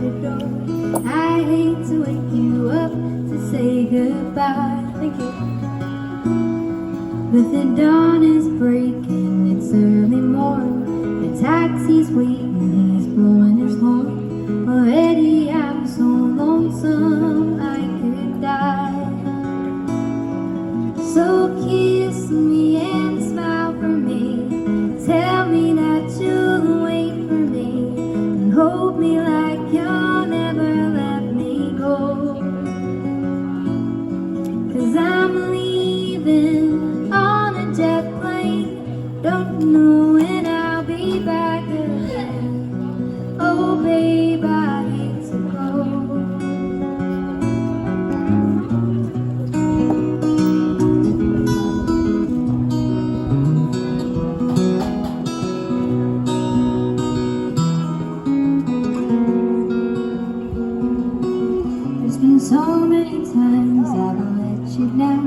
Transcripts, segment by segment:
your door. I hate to wake you up to say goodbye. Thank you. But the dawn is breaking, it's early morn. The taxi's waiting, he's blowing his horn. Already I'm so lonesome I could die. So kiss me and smile for me. Tell me that you'll wait for me and hold me like you'll never let me go. 'Cause I'm leaving on a jet plane. Don't know when I'll be back again. Oh babe, I hate to go. There's been so many times I've let you down,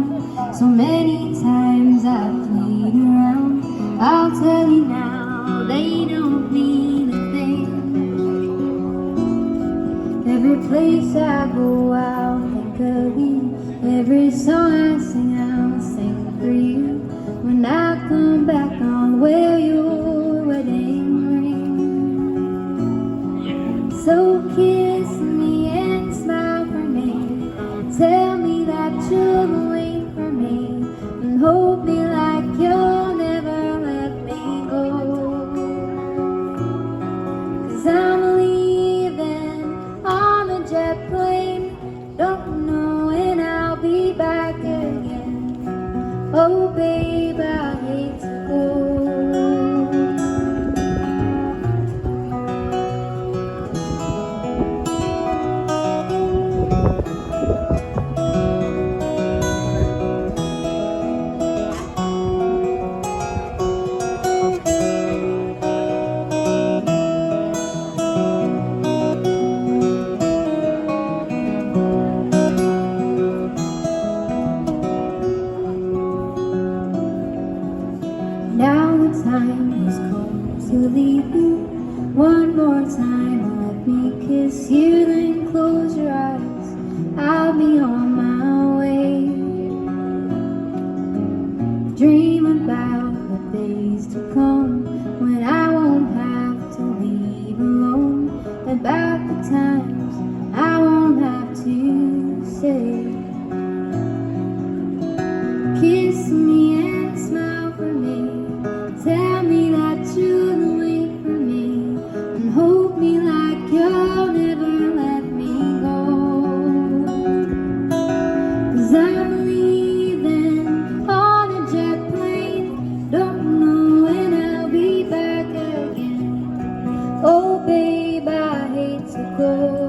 so many times I've played around. I'll tell you now, they don't mean a thing. Every place I go, I'll think of you. Every song I sing, I'll sing for you. When I come back, I'll wear your wedding ring. So kiss me and smile for me. Tell me that you'll wait for me and hold me like you'll never let me go. 'Cause I'm leaving on a jet plane. Don't know when I'll be back again. Oh babe, I hate to go. Now the time is come to leave you. One more time, let me kiss you, then close your eyes. I'll be on my way. Dream about the days to come when I won't have to leave alone. About the times I won't have to say. Kiss me and smile for me. Tell me that you'll wait for me and hold me like you'll never let me go. 'Cause I'm leaving on a jet plane. Don't know when I'll be back again. Oh babe, I hate to go.